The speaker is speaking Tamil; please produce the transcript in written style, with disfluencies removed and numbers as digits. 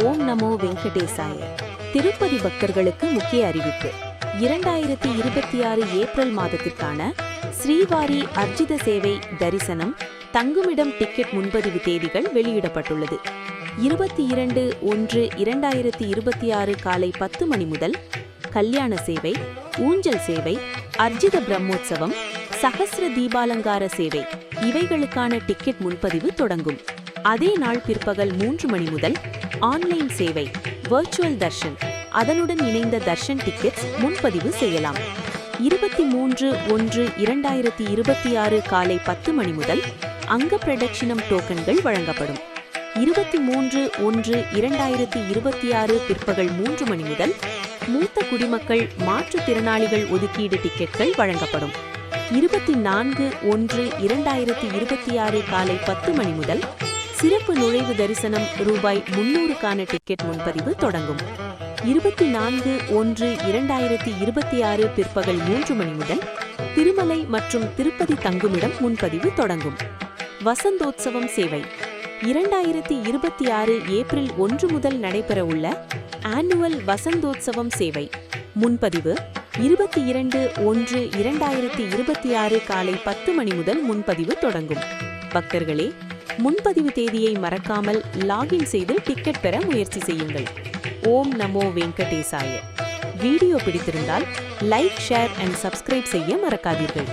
ஓம் நமோ வெங்கடேசாய. திருப்பதி பக்தர்களுக்கு முக்கிய அறிவிப்பு. 2026 ஏப்ரல் மாதத்திற்கான ஸ்ரீவாரி அர்ஜித சேவை தரிசனம் தங்குமிடம் டிக்கெட் முன்பதிவு தேதிகள் வெளியிடப்பட்டுள்ளது. 22/1/2026 காலை 10 மணி முதல் கல்யாண சேவை, ஊஞ்சல் சேவை, அர்ஜித பிரம்மோற்சவம், சகஸ்ர தீபாலங்கார சேவை இவைகளுக்கான டிக்கெட் முன்பதிவு தொடங்கும். அதே நாள் பிற்பகல் 3 மணி முதல் ஆன்லைன் சேவை, வர்ச்சுவல் தர்ஷன், அதனுடன் இணைந்த தர்ஷன் டிக்கெட்ஸ் முன்பதிவு செய்யலாம். 23/1/2026 காலை 10 மணி முதல் அங்க பிரதட்சிணம் டோக்கன்கள் வழங்கப்படும். 23/1/2026 பிற்பகல் 3 மணி முதல் மூத்த குடிமக்கள் மாற்றுத்திறனாளிகள் ஒதுக்கீடு டிக்கெட்கள் வழங்கப்படும். 24/1/2026 காலை 10 மணி முதல் சிறப்பு நுழைவு தரிசனம் ரூபாய் 300க்கான டிக்கெட் முன்பதிவு தொடங்கும். 24/1/2026 பிற்பகல் 3 மணி முதல் திருமலை மற்றும் திருப்பதி தங்குமிடம் முன்பதிவு தொடங்கும். வசந்தோத்சவம் சேவை 2026 ஏப்ரல் 1 முதல் நடைபெறவுள்ள ஆனுவல் வசந்தோத்சவம் சேவை முன்பதிவு 22/1/2026 காலை 10 மணி முதல் முன்பதிவு தொடங்கும். பக்தர்களே, முன்பதிவு தேதியை மறக்காமல் லாகின் செய்து டிக்கெட் பெற முயற்சி செய்யுங்கள். ஓம் நமோ வெங்கடேசாய. வீடியோ பிடித்திருந்தால் லைக், ஷேர் அண்ட் சப்ஸ்கிரைப் செய்ய மறக்காதீர்கள்.